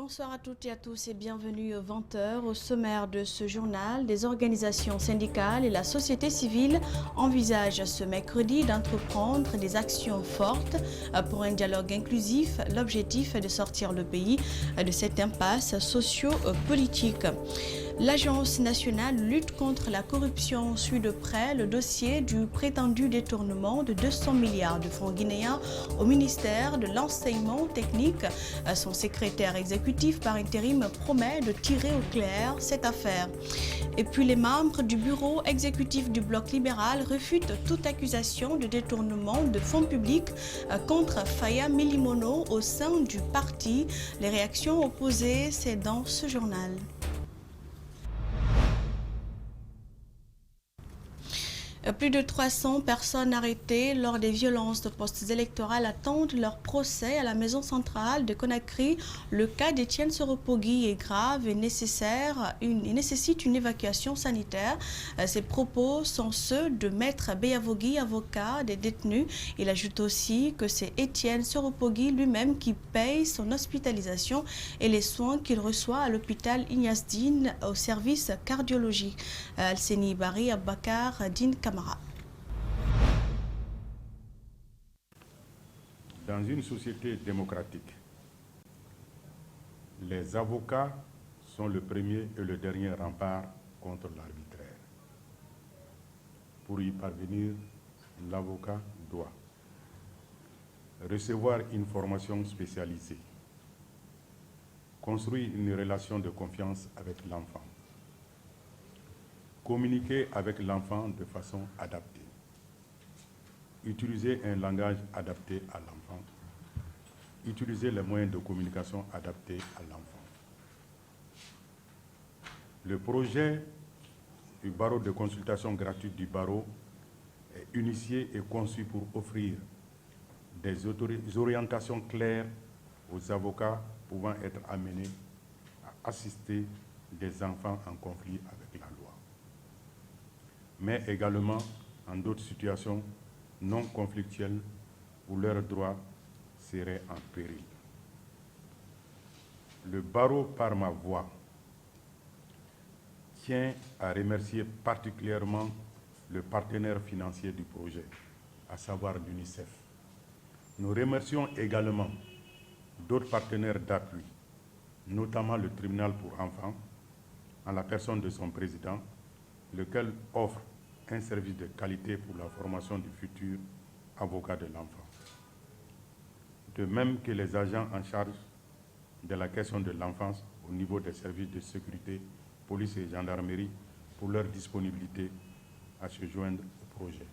Bonsoir à toutes et à tous et bienvenue aux 20h. Au sommaire de ce journal, des organisations syndicales et la société civile envisagent ce mercredi d'entreprendre des actions fortes pour un dialogue inclusif. L'objectif est de sortir le pays de cette impasse socio-politique. L'Agence nationale lutte contre la corruption suit de près le dossier du prétendu détournement de 200 milliards de francs guinéens au ministère de l'Enseignement technique. Son secrétaire exécutif par intérim promet de tirer au clair cette affaire. Et puis les membres du bureau exécutif du Bloc libéral refutent toute accusation de détournement de fonds publics contre Faya Milimono au sein du parti. Les réactions opposées, c'est dans ce journal. Plus de 300 personnes arrêtées lors des violences de postes électorales attendent leur procès à la maison centrale de Conakry. Le cas d'Étienne Soropogui est grave et nécessite une évacuation sanitaire. Ces propos sont ceux de Maître Beyavogui, avocat des détenus. Il ajoute aussi que c'est Étienne Soropogui lui-même qui paye son hospitalisation et les soins qu'il reçoit à l'hôpital Ignace Dine au service cardiologie. Alseni Bari Abakar Dine Kamara. Dans une société démocratique, les avocats sont le premier et le dernier rempart contre l'arbitraire. Pour y parvenir, l'avocat doit recevoir une formation spécialisée, construire une relation de confiance avec l'enfant, communiquer avec l'enfant de façon adaptée, utiliser un langage adapté à l'enfant, utiliser les moyens de communication adaptés à l'enfant. Le projet du barreau de consultation gratuite du barreau est initié et conçu pour offrir des orientations claires aux avocats pouvant être amenés à assister des enfants en conflit avec la loi, mais également en d'autres situations non conflictuelles où leurs droits seraient en péril. Le barreau, par ma voix, tient à remercier particulièrement le partenaire financier du projet, à savoir l'UNICEF. Nous remercions également d'autres partenaires d'appui, notamment le tribunal pour enfants, en la personne de son président, lequel offre un service de qualité pour la formation du futur avocat de l'enfant. De même que les agents en charge de la question de l'enfance au niveau des services de sécurité, police et gendarmerie pour leur disponibilité à se joindre au projet.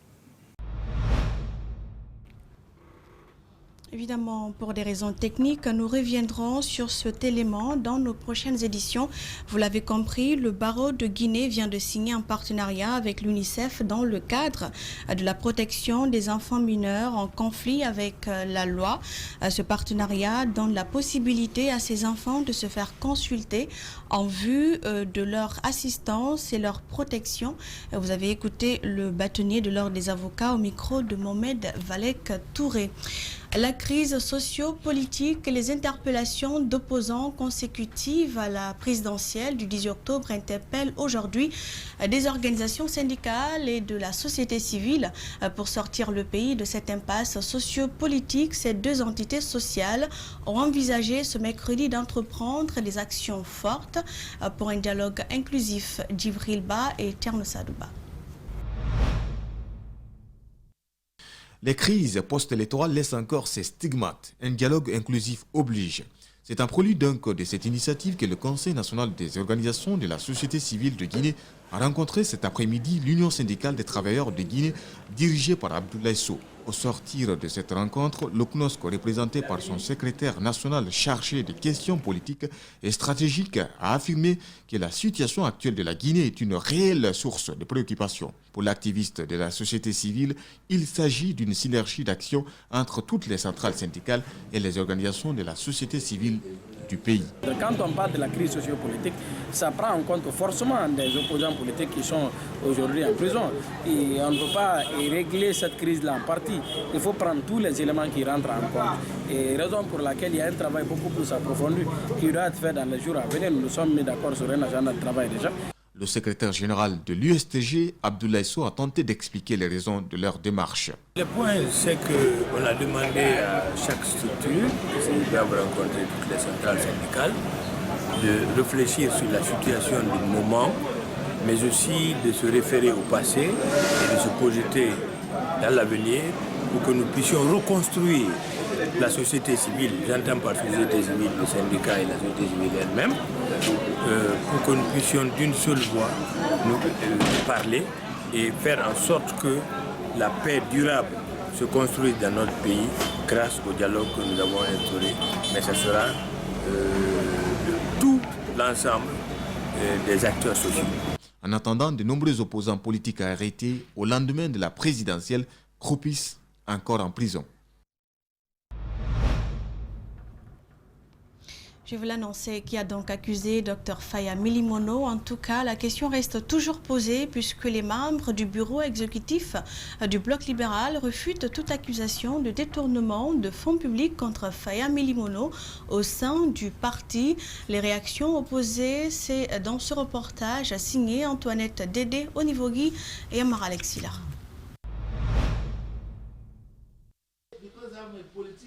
Évidemment, pour des raisons techniques, nous reviendrons sur cet élément dans nos prochaines éditions. Vous l'avez compris, le barreau de Guinée vient de signer un partenariat avec l'UNICEF dans le cadre de la protection des enfants mineurs en conflit avec la loi. Ce partenariat donne la possibilité à ces enfants de se faire consulter en vue de leur assistance et leur protection. Vous avez écouté le bâtonnier de l'Ordre des avocats au micro de Mohamed Valek Touré. La crise socio-politique et les interpellations d'opposants consécutives à la présidentielle du 10 octobre interpellent aujourd'hui des organisations syndicales et de la société civile pour sortir le pays de cette impasse socio-politique. Ces deux entités sociales ont envisagé ce mercredi d'entreprendre des actions fortes pour un dialogue inclusif. Djibril Ba et Tierno Sadouba. Les crises post-électorales laissent encore ses stigmates. Un dialogue inclusif oblige. C'est un produit donc de cette initiative que le Conseil national des organisations de la société civile de Guinée a rencontré cet après-midi l'Union syndicale des travailleurs de Guinée dirigée par Abdoulaye Sow. Au sortir de cette rencontre, le CNOSC, représenté par son secrétaire national chargé des questions politiques et stratégiques, a affirmé que la situation actuelle de la Guinée est une réelle source de préoccupation. Pour l'activiste de la société civile, il s'agit d'une synergie d'action entre toutes les centrales syndicales et les organisations de la société civile civile du pays. Quand on parle de la crise sociopolitique, ça prend en compte forcément des opposants politiques qui sont aujourd'hui en prison. Et on ne peut pas régler cette crise-là en partie. Il faut prendre tous les éléments qui rentrent en compte. Et raison pour laquelle il y a un travail beaucoup plus approfondi qui doit être fait dans les jours à venir. Nous nous sommes mis d'accord sur un agenda de travail déjà. Le secrétaire général de l'USTG, Abdoulaye Sow, a tenté d'expliquer les raisons de leur démarche. Le point, c'est qu'on a demandé à chaque structure, qui doivent rencontrer toutes les centrales syndicales, de réfléchir sur la situation du moment, mais aussi de se référer au passé et de se projeter dans l'avenir pour que nous puissions reconstruire la société civile, j'entends par société civile le syndicat et la société civile elle-même, pour que nous puissions d'une seule voix nous parler et faire en sorte que la paix durable se construise dans notre pays grâce au dialogue que nous avons instauré. Mais ce sera de tout l'ensemble des acteurs sociaux. En attendant, de nombreux opposants politiques arrêtés au lendemain de la présidentielle croupissent encore en prison. Je vous l'annoncer qui a donc accusé Dr Faya Milimono. En tout cas, la question reste toujours posée puisque les membres du bureau exécutif du Bloc libéral refutent toute accusation de détournement de fonds publics contre Faya Milimono au sein du parti. Les réactions opposées, c'est dans ce reportage signé Antoinette Dédé, Onivogui et Amara Alexila.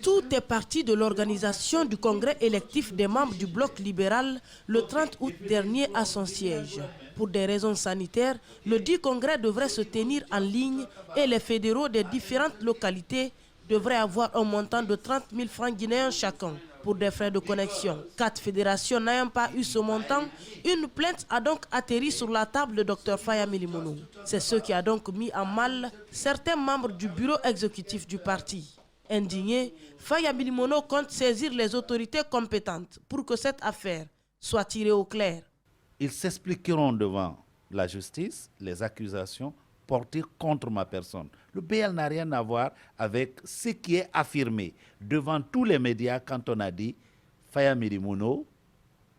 Tout est parti de l'organisation du congrès électif des membres du Bloc libéral le 30 août dernier à son siège. Pour des raisons sanitaires, le dit congrès devrait se tenir en ligne et les fédéraux des différentes localités devraient avoir un montant de 30 000 francs guinéens chacun pour des frais de connexion. 4 fédérations n'ayant pas eu ce montant, une plainte a donc atterri sur la table de Dr Faya Milimono. C'est ce qui a donc mis en mal certains membres du bureau exécutif du parti. Indigné, Faya Milimono compte saisir les autorités compétentes pour que cette affaire soit tirée au clair. Ils s'expliqueront devant la justice les accusations portées contre ma personne. Le BL n'a rien à voir avec ce qui est affirmé devant tous les médias quand on a dit Faya Milimono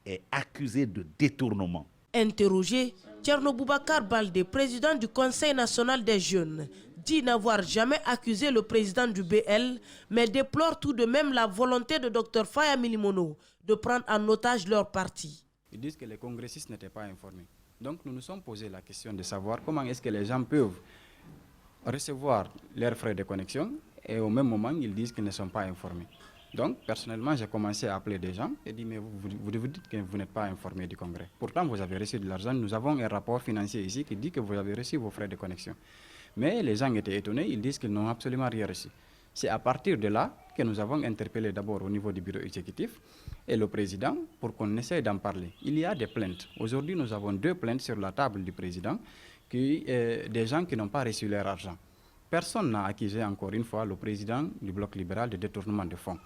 est accusé de détournement. Interrogé, Thierno Boubacar Baldé, président du Conseil national des jeunes, dit n'avoir jamais accusé le président du BL, mais déplore tout de même la volonté de Dr Faya Milimono de prendre en otage leur parti. Ils disent que les congressistes n'étaient pas informés. Donc nous nous sommes posé la question de savoir comment est-ce que les gens peuvent recevoir leurs frais de connexion et au même moment ils disent qu'ils ne sont pas informés. Donc personnellement j'ai commencé à appeler des gens et dit mais vous dites que vous n'êtes pas informés du congrès. Pourtant vous avez reçu de l'argent, nous avons un rapport financier ici qui dit que vous avez reçu vos frais de connexion. Mais les gens étaient étonnés, ils disent qu'ils n'ont absolument rien reçu. C'est à partir de là que nous avons interpellé d'abord au niveau du bureau exécutif et le président pour qu'on essaye d'en parler. Il y a des plaintes. Aujourd'hui, nous avons 2 plaintes sur la table du président, des gens qui n'ont pas reçu leur argent. Personne n'a accusé encore une fois le président du Bloc libéral de détournement de fonds.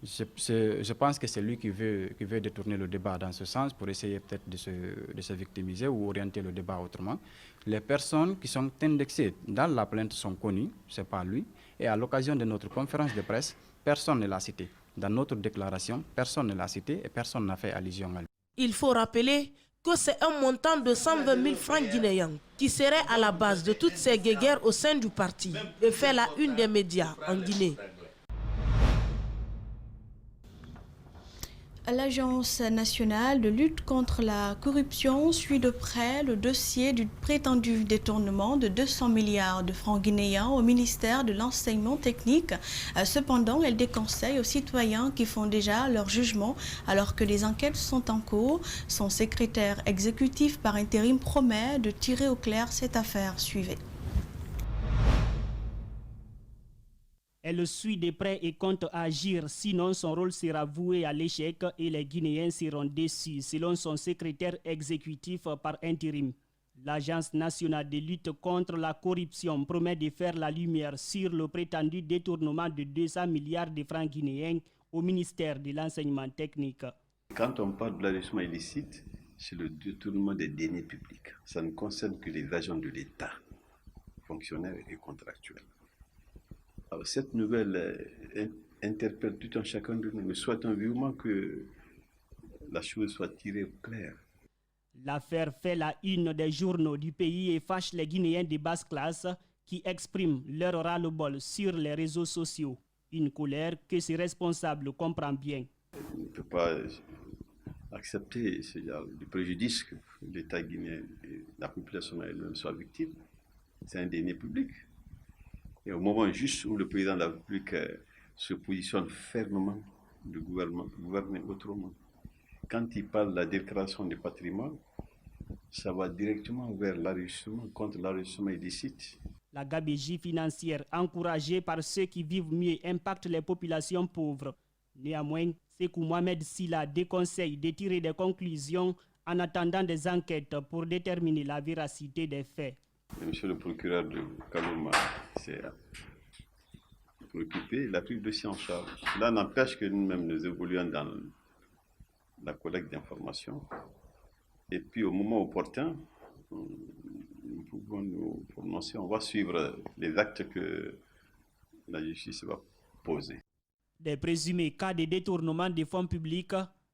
Je pense que c'est lui qui veut détourner le débat dans ce sens pour essayer peut-être de se victimiser ou orienter le débat autrement. Les personnes qui sont indexées dans la plainte sont connues, ce n'est pas lui. Et à l'occasion de notre conférence de presse, personne ne l'a cité. Dans notre déclaration, personne ne l'a cité et personne n'a fait allusion à lui. Il faut rappeler que c'est un montant de 120 000 francs guinéens qui serait à la base de toutes ces guéguerres au sein du parti et fait la une des médias en Guinée. L'Agence nationale de lutte contre la corruption suit de près le dossier du prétendu détournement de 200 milliards de francs guinéens au ministère de l'enseignement technique. Cependant, elle déconseille aux citoyens qui font déjà leur jugement alors que les enquêtes sont en cours. Son secrétaire exécutif par intérim promet de tirer au clair cette affaire. Suivez. Elle suit de près et compte agir, sinon son rôle sera voué à l'échec et les Guinéens seront déçus, selon son secrétaire exécutif par intérim. L'Agence nationale de lutte contre la corruption promet de faire la lumière sur le prétendu détournement de 200 milliards de francs guinéens au ministère de l'enseignement technique. Quand on parle de l'enrichissement illicite, c'est le détournement des deniers publics. Ça ne concerne que les agents de l'État, fonctionnaires et contractuels. Alors, cette nouvelle interpelle tout un chacun de nous. Nous souhaitons vivement que la chose soit tirée au clair. L'affaire fait la une des journaux du pays et fâche les Guinéens de basse classe qui expriment leur ras-le-bol sur les réseaux sociaux. Une colère que ces responsables comprennent bien. On ne peut pas accepter le préjudice que l'État guinéen et la population elle-même soient victimes. C'est un déni public. Et au moment juste où le président de la République se positionne fermement, le gouvernement gouverner autrement. Quand il parle de la déclaration du patrimoine, ça va directement vers l'enrichissement, contre l'enrichissement illicite. La gabegie financière encouragée par ceux qui vivent mieux impacte les populations pauvres. Néanmoins, Sékou Mohamed Silla déconseille de tirer des conclusions en attendant des enquêtes pour déterminer la véracité des faits. Monsieur le procureur de Kalouma s'est préoccupé, il a pris le dossier en charge. Cela n'empêche que nous-mêmes nous évoluons dans la collecte d'informations. Et puis au moment opportun, nous pouvons nous prononcer, on va suivre les actes que la justice va poser. Des présumés cas de détournement des fonds publics,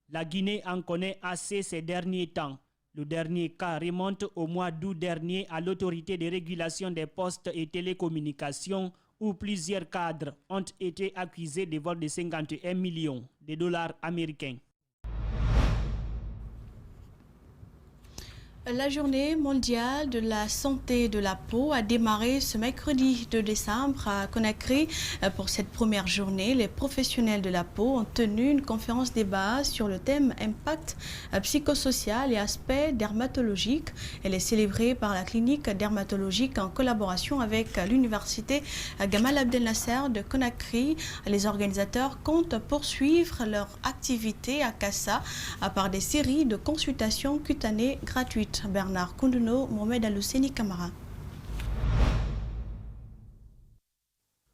la Guinée en connaît assez ces derniers temps. Le dernier cas remonte au mois d'août dernier à l'autorité de régulation des postes et télécommunications où plusieurs cadres ont été accusés de vol de 51 millions de dollars américains. La journée mondiale de la santé de la peau a démarré ce mercredi 2 décembre à Conakry. Pour cette première journée, les professionnels de la peau ont tenu une conférence débat sur le thème impact psychosocial et aspects dermatologiques. Elle est célébrée par la clinique dermatologique en collaboration avec l'université Gamal Abdel Nasser de Conakry. Les organisateurs comptent poursuivre leur activité à Kassa par des séries de consultations cutanées gratuites. Bernard Koundouno, Mohamed Alouseni Kamara.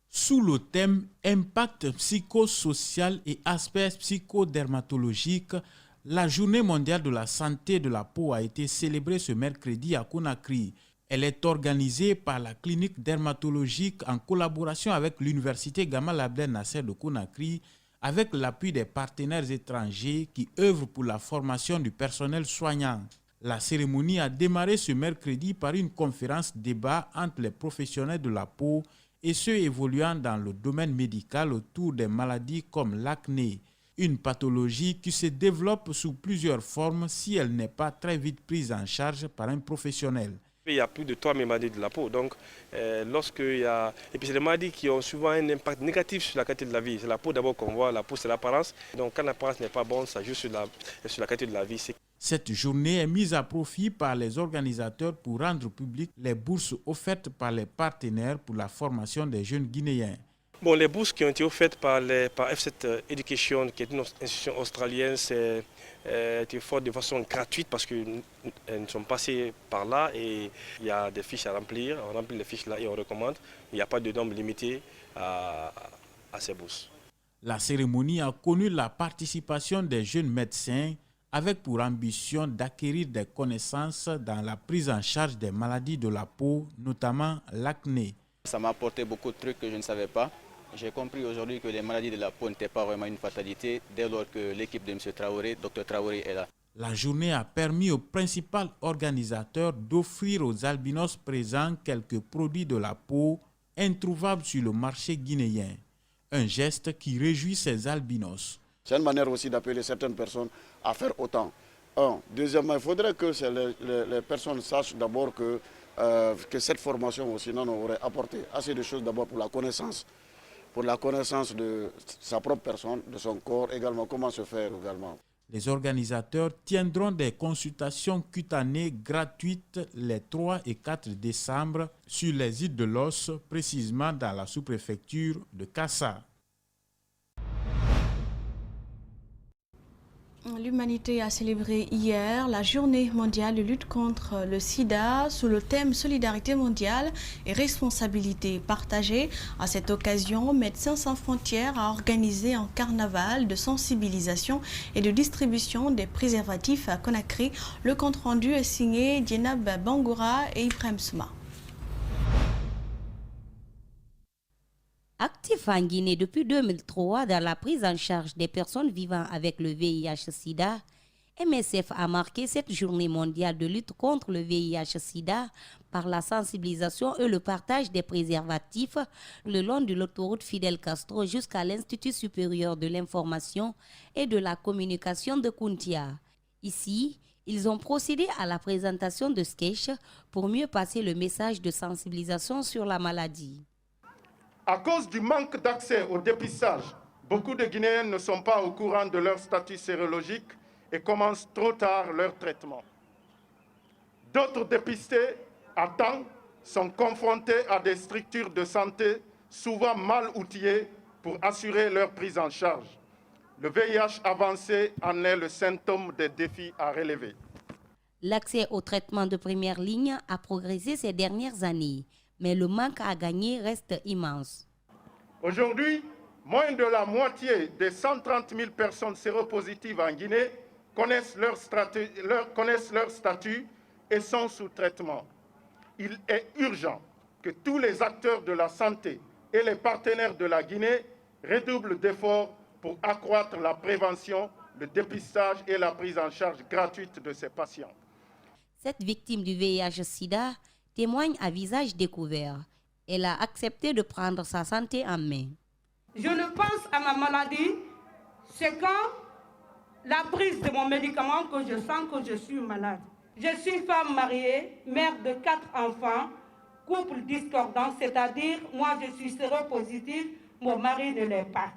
Sous le thème impact psychosocial et aspects psychodermatologiques, la Journée mondiale de la santé de la peau a été célébrée ce mercredi à Conakry. Elle est organisée par la clinique dermatologique en collaboration avec l'université Gamal Abdel Nasser de Conakry, avec l'appui des partenaires étrangers qui œuvrent pour la formation du personnel soignant. La cérémonie a démarré ce mercredi par une conférence débat entre les professionnels de la peau et ceux évoluant dans le domaine médical autour des maladies comme l'acné, une pathologie qui se développe sous plusieurs formes si elle n'est pas très vite prise en charge par un professionnel. Il y a plus de 3000 maladies de la peau. Donc, lorsqu'il y a... Et puis, c'est des maladies qui ont souvent un impact négatif sur la qualité de la vie. C'est la peau d'abord qu'on voit, la peau c'est l'apparence. Donc, quand l'apparence n'est pas bonne, ça joue sur la qualité de la vie. Cette journée est mise à profit par les organisateurs pour rendre publiques les bourses offertes par les partenaires pour la formation des jeunes Guinéens. Bon, les bourses qui ont été offertes par F7 Education, qui est une institution australienne, c'est faites de façon gratuite parce qu'elles sont passées par là et il y a des fiches à remplir. On remplit les fiches là et on recommande. Il n'y a pas de nombre limité à ces bourses. La cérémonie a connu la participation des jeunes médecins avec pour ambition d'acquérir des connaissances dans la prise en charge des maladies de la peau, notamment l'acné. Ça m'a apporté beaucoup de trucs que je ne savais pas. J'ai compris aujourd'hui que les maladies de la peau n'étaient pas vraiment une fatalité dès lors que l'équipe de M. Traoré, Dr Traoré, est là. La journée a permis au principal organisateur d'offrir aux albinos présents quelques produits de la peau introuvables sur le marché guinéen. Un geste qui réjouit ces albinos. C'est une manière aussi d'appeler certaines personnes à faire autant. Deuxièmement, il faudrait que les personnes sachent d'abord que cette formation aussi aurait apporté assez de choses d'abord pour la connaissance de sa propre personne, de son corps, également comment se faire également. Les organisateurs tiendront des consultations cutanées gratuites les 3 et 4 décembre sur les îles de l'Os, précisément dans la sous-préfecture de Kassa. L'humanité a célébré hier la journée mondiale de lutte contre le sida sous le thème Solidarité mondiale et responsabilité partagée. À cette occasion, Médecins sans frontières a organisé un carnaval de sensibilisation et de distribution des préservatifs à Conakry. Le compte-rendu est signé Dienab Bangoura et Ibrahim Souma. Active Actif en Guinée depuis 2003 dans la prise en charge des personnes vivant avec le VIH-Sida, MSF a marqué cette journée mondiale de lutte contre le VIH-Sida par la sensibilisation et le partage des préservatifs le long de l'autoroute Fidel Castro jusqu'à l'Institut supérieur de l'information et de la communication de Kountia. Ici, ils ont procédé à la présentation de sketchs pour mieux passer le message de sensibilisation sur la maladie. À cause du manque d'accès au dépistage, beaucoup de Guinéens ne sont pas au courant de leur statut sérologique et commencent trop tard leur traitement. D'autres dépistés à temps sont confrontés à des structures de santé souvent mal outillées pour assurer leur prise en charge. Le VIH avancé en est le symptôme des défis à relever. L'accès au traitement de première ligne a progressé ces dernières années, mais le manque à gagner reste immense. Aujourd'hui, moins de la moitié des 130 000 personnes séropositives en Guinée connaissent leur statut et sont sous traitement. Il est urgent que tous les acteurs de la santé et les partenaires de la Guinée redoublent d'efforts pour accroître la prévention, le dépistage et la prise en charge gratuite de ces patients. Cette victime du VIH-Sida témoigne à visage découvert. Elle a accepté de prendre sa santé en main. Je ne pense à ma maladie, c'est quand la prise de mon médicament que je sens que je suis malade. Je suis femme mariée, mère de 4 enfants, couple discordant, c'est-à-dire moi je suis séropositive, mon mari ne l'est pas.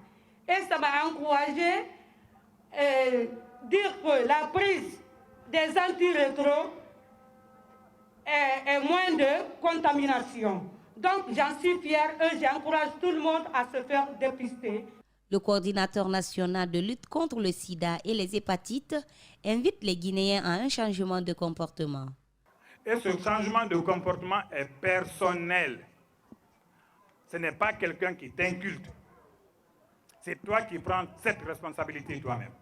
Et ça m'a encouragée dire que la prise des antirétros est moins de contamination. Donc j'en suis fière et j'encourage tout le monde à se faire dépister. Le coordinateur national de lutte contre le sida et les hépatites invite les Guinéens à un changement de comportement. Et ce changement de comportement est personnel. Ce n'est pas quelqu'un qui t'inculte. C'est toi qui prends cette responsabilité toi-même.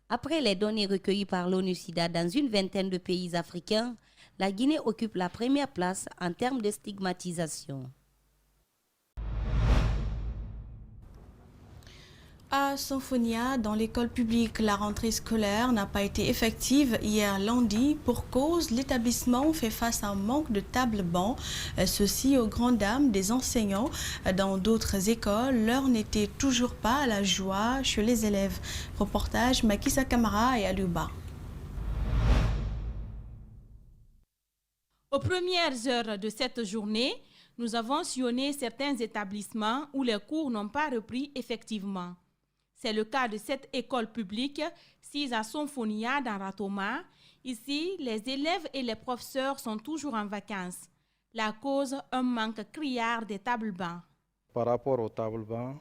Après les données recueillies par l'ONU-SIDA dans une vingtaine de pays africains, la Guinée occupe la première place en termes de stigmatisation. À Symphonia, dans l'école publique, la rentrée scolaire n'a pas été effective hier lundi. Pour cause, l'établissement fait face à un manque de tables-bancs. Ceci aux grandes dames des enseignants. Dans d'autres écoles, l'heure n'était toujours pas à la joie chez les élèves. Reportage Makissa Kamara et Aluba. Aux premières heures de cette journée, nous avons sillonné certains établissements où les cours n'ont pas repris effectivement. C'est le cas de cette école publique, sise à Symphonia dans Ratoma. Ici, les élèves et les professeurs sont toujours en vacances. La cause, un manque criard des tables-bancs. Par rapport aux tables-bancs,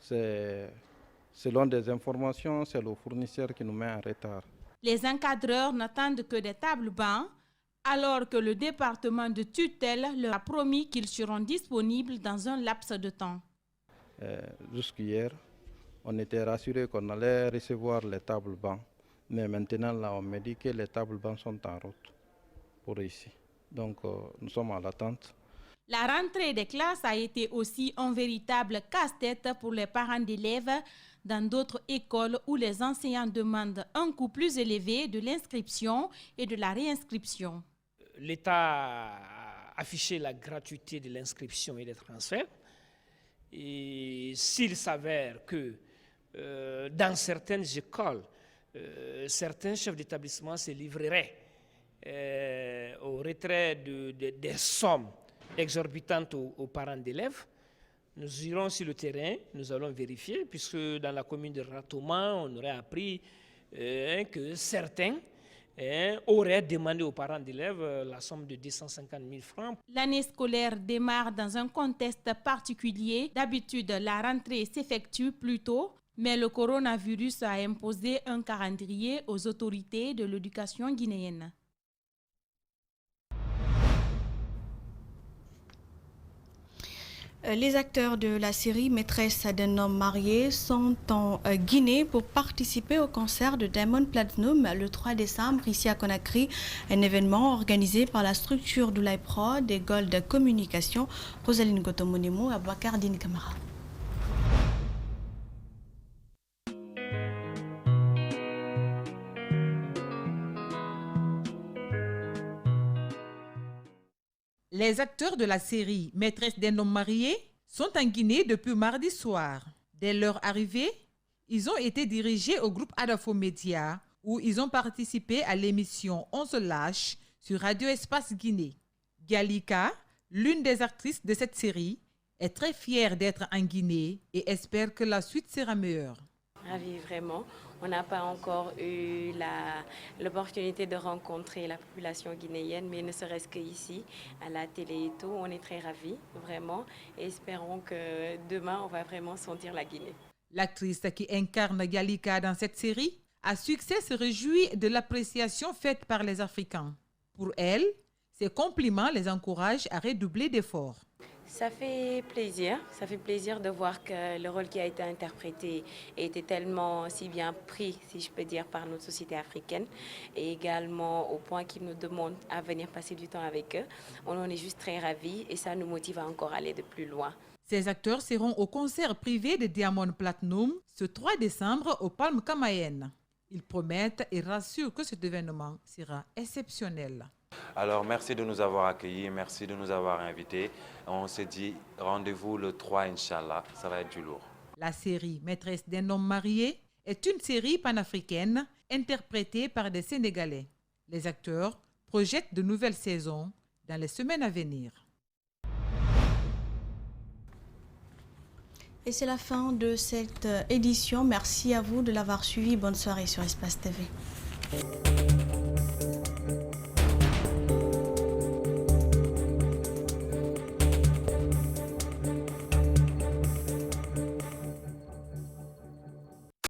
selon des informations, c'est le fournisseur qui nous met en retard. Les encadreurs n'attendent que des tables-bancs, alors que le département de tutelle leur a promis qu'ils seront disponibles dans un laps de temps. Jusqu'hier, on était rassuré qu'on allait recevoir les tables-bancs. Mais maintenant, là, on me dit que les tables-bancs sont en route pour ici. Donc, nous sommes à l'attente. La rentrée des classes a été aussi un véritable casse-tête pour les parents d'élèves dans d'autres écoles où les enseignants demandent un coût plus élevé de l'inscription et de la réinscription. L'État a affiché la gratuité de l'inscription et des transferts. Et s'il s'avère que dans certaines écoles, certains chefs d'établissement se livreraient au retrait des sommes exorbitantes aux parents d'élèves, nous irons sur le terrain, nous allons vérifier, puisque dans la commune de Ratoma, on aurait appris que certains auraient demandé aux parents d'élèves la somme de 250 000 francs. L'année scolaire démarre dans un contexte particulier. D'habitude, la rentrée s'effectue plus tôt, mais le coronavirus a imposé un calendrier aux autorités de l'éducation guinéenne. Les acteurs de la série Maîtresse d'un homme marié sont en Guinée pour participer au concert de Diamond Platinum le 3 décembre ici à Conakry, un événement organisé par la structure d'Oulay Prod et Gold Communication. Rosaline Gotomonemo, Abouakar Dine Kamara. Les acteurs de la série Maîtresse d'un homme marié sont en Guinée depuis mardi soir. Dès leur arrivée, ils ont été dirigés au groupe Adafo Média où ils ont participé à l'émission On se lâche sur Radio Espace Guinée. Galika, l'une des actrices de cette série, est très fière d'être en Guinée et espère que la suite sera meilleure. Ravi, vraiment. On n'a pas encore eu l'opportunité de rencontrer la population guinéenne, mais ne serait-ce qu'ici, à la télé et tout, on est très ravis, vraiment. Et espérons que demain, on va vraiment sentir la Guinée. L'actrice qui incarne Galika dans cette série à succès se réjouit de l'appréciation faite par les Africains. Pour elle, ces compliments les encouragent à redoubler d'efforts. Ça fait plaisir de voir que le rôle qui a été interprété était tellement si bien pris, si je peux dire, par notre société africaine et également au point qu'ils nous demandent à venir passer du temps avec eux. On en est juste très ravis et ça nous motive à encore aller de plus loin. Ces acteurs seront au concert privé de Diamond Platinum ce 3 décembre au Palm Camayen. Ils promettent et rassurent que cet événement sera exceptionnel. Alors, merci de nous avoir accueillis, merci de nous avoir invités. On s'est dit rendez-vous le 3, Inch'Allah, ça va être du lourd. La série Maîtresse d'un homme marié est une série panafricaine interprétée par des Sénégalais. Les acteurs projettent de nouvelles saisons dans les semaines à venir. Et c'est la fin de cette édition. Merci à vous de l'avoir suivi. Bonne soirée sur Espace TV.